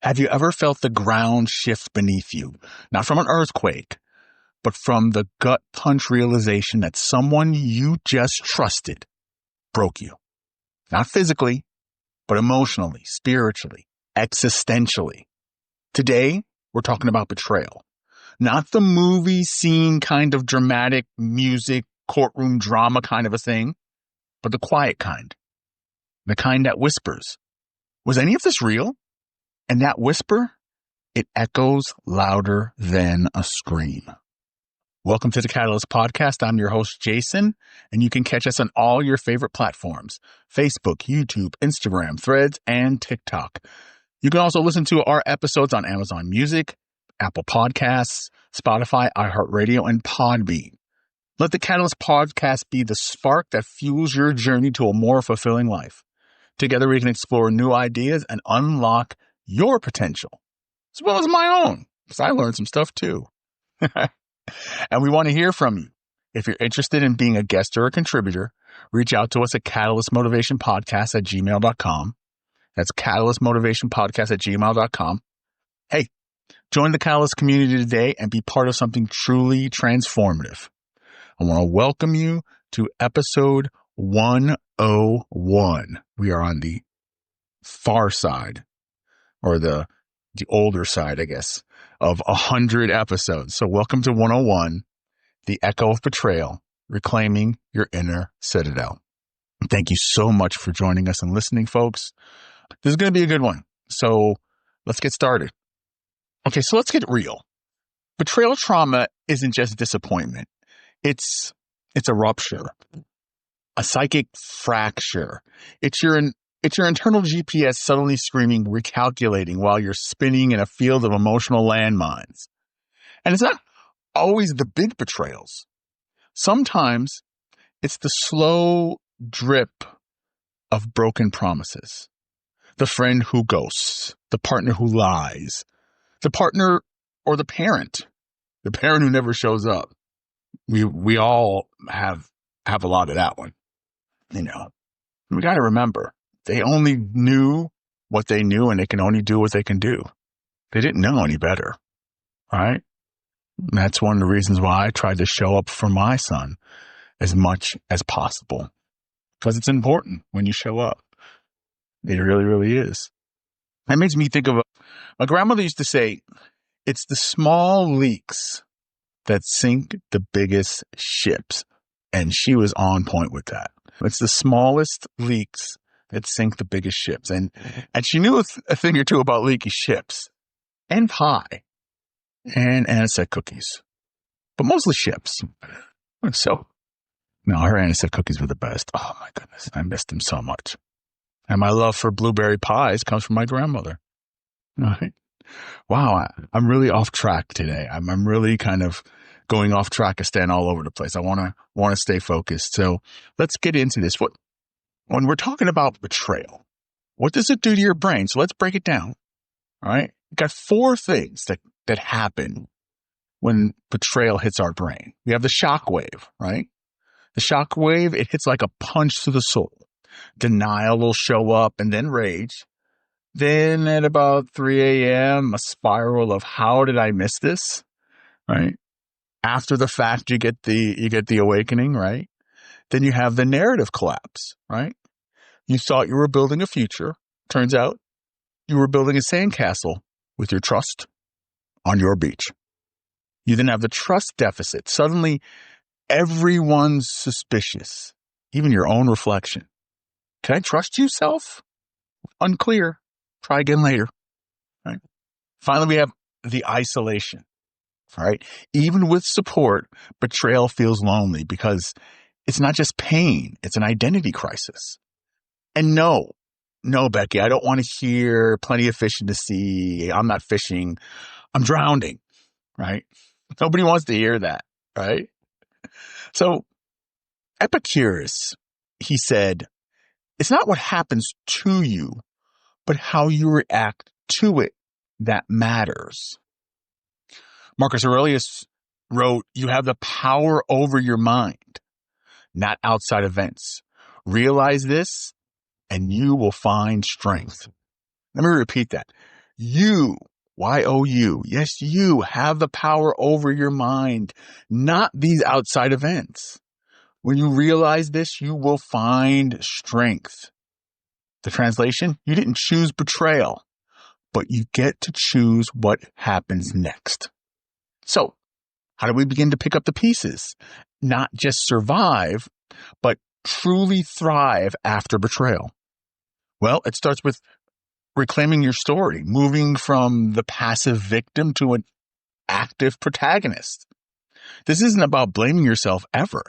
Have you ever felt the ground shift beneath you? Not from an earthquake, but from the gut punch realization that someone you just trusted broke you. Not physically, but emotionally, spiritually, existentially. Today, we're talking about betrayal. Not the movie scene kind of dramatic music, courtroom drama kind of a thing, but the quiet kind. The kind that whispers. Was any of this real? And that whisper, it echoes louder than a scream. Welcome to the Catalyst Podcast. I'm your host, Jason, and you can catch us on all your favorite platforms: Facebook, YouTube, Instagram, Threads, and TikTok. You can also listen to our episodes on Amazon Music, Apple Podcasts, Spotify, iHeartRadio, and Podbean. Let the Catalyst Podcast be the spark that fuels your journey to a more fulfilling life. Together, we can explore new ideas and unlock your potential, as well as my own, because I learned some stuff too. And we want to hear from you. If you're interested in being a guest or a contributor, reach out to us at catalystmotivationpodcast@gmail.com. That's catalystmotivationpodcast@gmail.com. Hey, join the Catalyst community today and be part of something truly transformative. I want to welcome you to episode 101. We are on the far side, or the older side, I guess, of 100 episodes. So welcome to 101, the echo of betrayal, reclaiming your inner citadel. Thank you so much for joining us and listening, folks. This is going to be a good one. So let's get started. Okay, so let's get real. Betrayal trauma isn't just disappointment. It's a rupture, a psychic fracture. It's your internal GPS suddenly screaming, recalculating while you're spinning in a field of emotional landmines. And it's not always the big betrayals. Sometimes it's the slow drip of broken promises. The friend who ghosts, the partner who lies, the partner or the parent who never shows up. We all have a lot of that one. You know, we got to remember, they only knew what they knew, and they can only do what they can do. They didn't know any better, right? And that's one of the reasons why I tried to show up for my son as much as possible, because it's important when you show up. It really, really is. That makes me think of my grandmother used to say, it's the small leaks that sink the biggest ships. And she was on point with that. It's the smallest leaks that sink the biggest ships. And she knew a thing or two about leaky ships and pie and anisette cookies, but mostly ships. So, no, her anisette cookies were the best. Oh my goodness. I missed them so much. And my love for blueberry pies comes from my grandmother. Right? Wow. I'm really off track today. I'm really kind of going off track and staying all over the place. I want to stay focused. So let's get into this. When we're talking about betrayal, what does it do to your brain? So let's break it down. All right. We've got four things that happen when betrayal hits our brain. We have the shockwave, right? The shockwave, it hits like a punch to the soul. Denial will show up, and then rage. Then at about 3 a.m., a spiral of how did I miss this? Right? After the fact, you get the awakening, right? Then you have the narrative collapse, right? You thought you were building a future. Turns out you were building a sandcastle with your trust on your beach. You then have the trust deficit. Suddenly, everyone's suspicious, even your own reflection. Can I trust you, self? Unclear. Try again later. Right? Finally, we have the isolation. Right? Even with support, betrayal feels lonely because it's not just pain, it's an identity crisis. And no, Becky, I don't want to hear plenty of fish in the sea. I'm not fishing. I'm drowning. Right? Nobody wants to hear that. Right? So Epicurus, he said, it's not what happens to you, but how you react to it that matters. Marcus Aurelius wrote, you have the power over your mind, not outside events. Realize this, and you will find strength. Let me repeat that. You, Y-O-U, yes, you have the power over your mind, not these outside events. When you realize this, you will find strength. The translation, you didn't choose betrayal, but you get to choose what happens next. So, how do we begin to pick up the pieces? Not just survive, but truly thrive after betrayal. Well, it starts with reclaiming your story, moving from the passive victim to an active protagonist. This isn't about blaming yourself ever.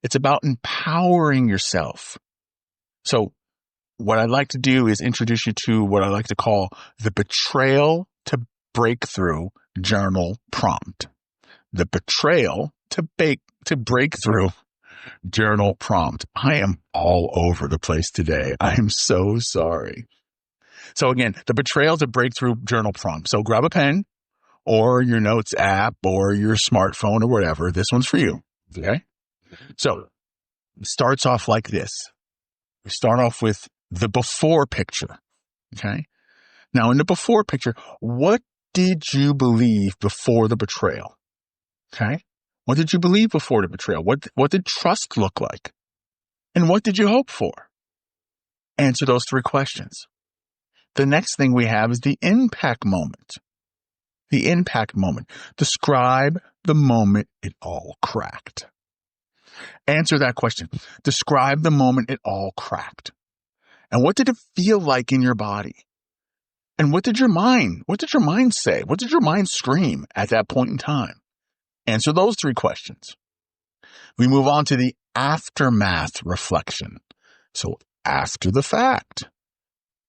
It's about empowering yourself. So what I'd like to do is introduce you to what I like to call the Betrayal to Breakthrough Journal Prompt. The Betrayal to Breakthrough Journal Prompt. I am all over the place today. I am so sorry. So again, the Betrayal to Breakthrough Journal Prompt. So grab a pen or your notes app or your smartphone or whatever. This one's for you. Okay. So it starts off like this. We start off with the before picture. Okay. Now in the before picture, what did you believe before the betrayal? Okay. What did you believe before the betrayal? What did trust look like? And what did you hope for? Answer those three questions. The next thing we have is the impact moment. The impact moment. Describe the moment it all cracked. Answer that question. Describe the moment it all cracked. And what did it feel like in your body? And what did your mind say? What did your mind scream at that point in time? Answer those three questions. We move on to the aftermath reflection. So after the fact,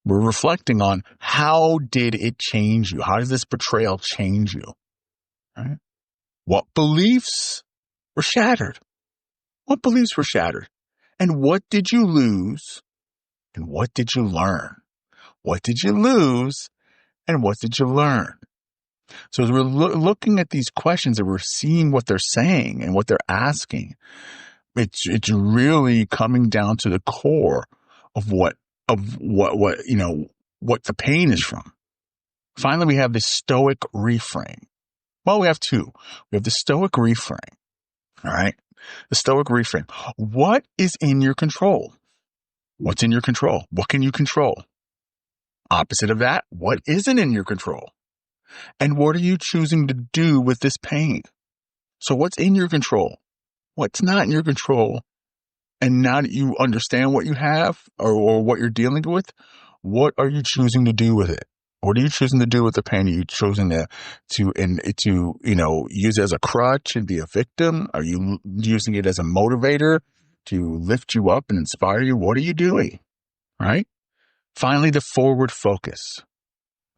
we're reflecting on how did it change you? How does this betrayal change you? Right? What beliefs were shattered? What beliefs were shattered? And what did you lose? And what did you learn? What did you lose? And what did you learn? So as we're looking at these questions and we're seeing what they're saying and what they're asking, it's really coming down to the core of what the pain is from. Finally, we have the stoic reframe. Well, we have two. We have the stoic reframe. All right. The stoic reframe. What is in your control? What's in your control? What can you control? Opposite of that, what isn't in your control? And what are you choosing to do with this pain? So what's in your control? What's not in your control? And now that you understand what you have or what you're dealing with, what are you choosing to do with it? What are you choosing to do with the pain? Are you choosing to use it as a crutch and be a victim? Are you using it as a motivator to lift you up and inspire you? What are you doing? Right? Finally, the forward focus.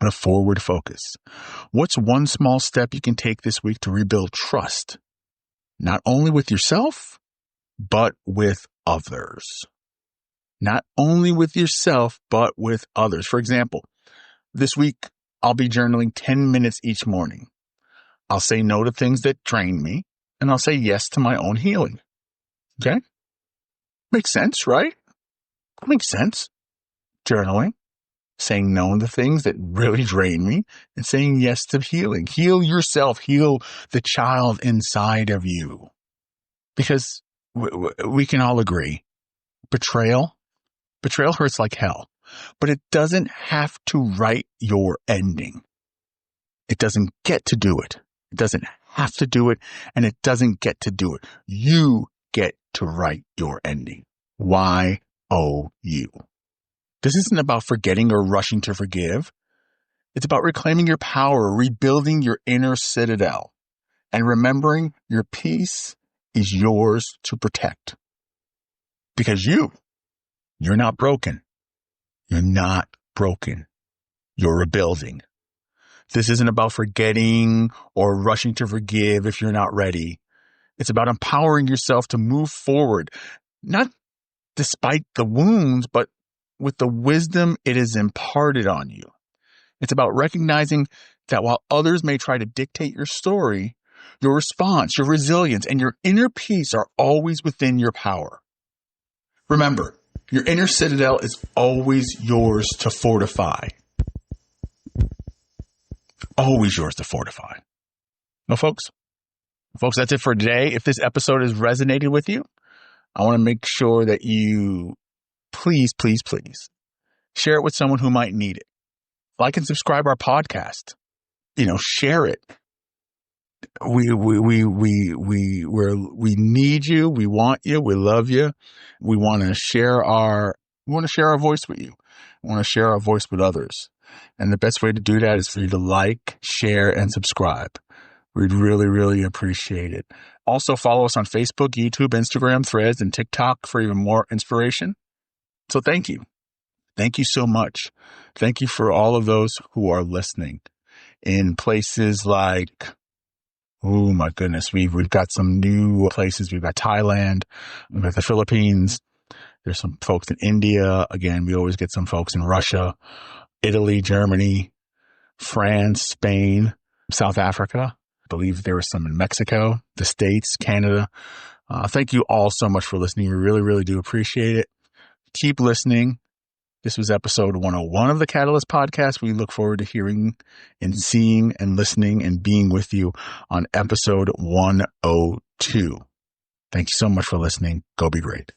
The forward focus. What's one small step you can take this week to rebuild trust? Not only with yourself, but with others. Not only with yourself, but with others. For example, this week, I'll be journaling 10 minutes each morning. I'll say no to things that drain me, and I'll say yes to my own healing. Okay? Makes sense, right? Makes sense. Journaling, saying no to things that really drain me, and saying yes to healing. Heal yourself. Heal the child inside of you. Because we can all agree, betrayal hurts like hell, but it doesn't have to write your ending. It doesn't get to do it. It doesn't have to do it, and it doesn't get to do it. You get to write your ending. Y-O-U. This isn't about forgetting or rushing to forgive. It's about reclaiming your power, rebuilding your inner citadel, and remembering your peace is yours to protect. Because you're not broken. You're not broken. You're rebuilding. This isn't about forgetting or rushing to forgive if you're not ready. It's about empowering yourself to move forward, not despite the wounds, but with the wisdom it is imparted on you. It's about recognizing that while others may try to dictate your story, your response, your resilience, and your inner peace are always within your power. Remember, your inner citadel is always yours to fortify. always yours to fortify. No, folks, that's it for today. If this episode has resonated with you, I want to make sure that you please share it with someone who might need it. Like and subscribe our podcast. Share it. We need you. We want you. We love you. We want to share our voice with you. We want to share our voice with others. And the best way to do that is for you to like, share, and subscribe. We'd really, really appreciate it. Also follow us on Facebook, YouTube, Instagram, Threads, and TikTok for even more inspiration. So thank you. Thank you so much. Thank you for all of those who are listening in places like, oh my goodness, we've got some new places. We've got Thailand, we've got the Philippines. There's some folks in India. Again, we always get some folks in Russia, Italy, Germany, France, Spain, South Africa. I believe there was some in Mexico, the States, Canada. Thank you all so much for listening. We really, really do appreciate it. Keep listening. This was episode 101 of the Catalyst Podcast. We look forward to hearing and seeing and listening and being with you on episode 102. Thank you so much for listening. Go be great.